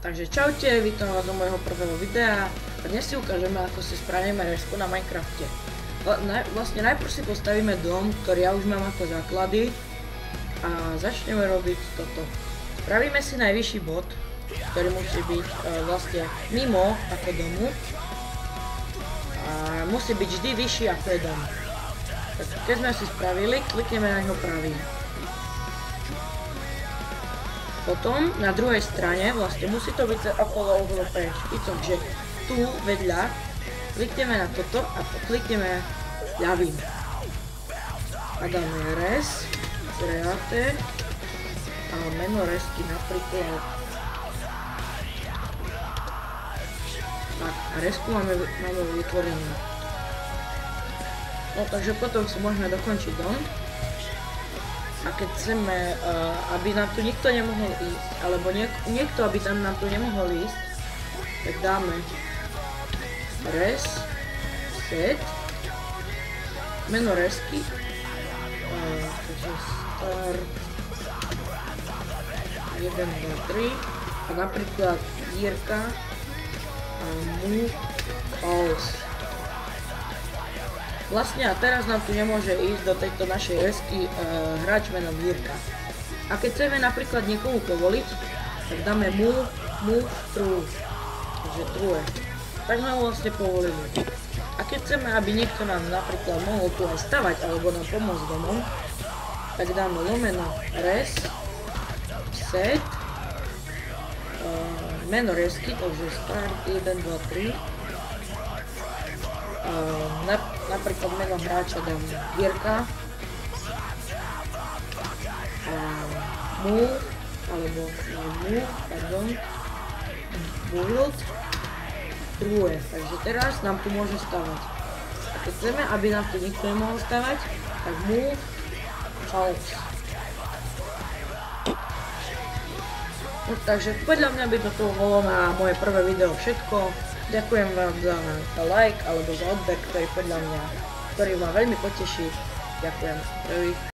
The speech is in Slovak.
Takže čaute, vítam vás do môjho prvého videa. Dnes si ukážeme, ako si spravíme resku na Minecrafte. Vlastne najprv si postavíme dom, ktorý ja už mám ako základy. A začneme robiť toto. Spravíme si najvyšší bod, ktorý musí byť vlastne mimo ako domu. A musí byť vždy vyšší ako je dom. Tak keď sme si spravili, klikneme na ňo pravý. Potom na druhej strane vlastne musí to byť okolo PHP, takže tu vedľa klikneme na toto a klikneme ľavým. A dáme res, create a meno resky napríklad. Tak, a resku máme vytvorenú. No takže potom si môžeme dokončiť dom. A keď chceme, aby nám tu nikto nemohol ísť, alebo niekto, aby tam nám tu nemohol ísť, tak dáme res, set, meno resky, takže star 1, 2, 3 a napríklad dírka a move false. Vlastne a teraz nám tu nemôže ísť do tejto našej resky hráč menom Jirka. A keď chceme napríklad niekomu povoliť, tak dáme move true. Takže true. Tak sme vlastne povolili. A keď chceme, aby niekto nám napríklad mohol tu aj stavať alebo nám pomôcť domom, tak dáme lomeno res, set, meno resky, takže start 1, 2, 3. Napríklad meno hráča dám Jirka a move, alebo move, pardon, build, true, takže teraz nám tu môže stavať. A keď chceme, aby nám tu nikto nemohol stavať, tak move, false. No, takže podľa mňa by to bolo na moje prvé video všetko. Ďakujem vám za like alebo za odber, ktorý ma veľmi poteší. Ďakujem.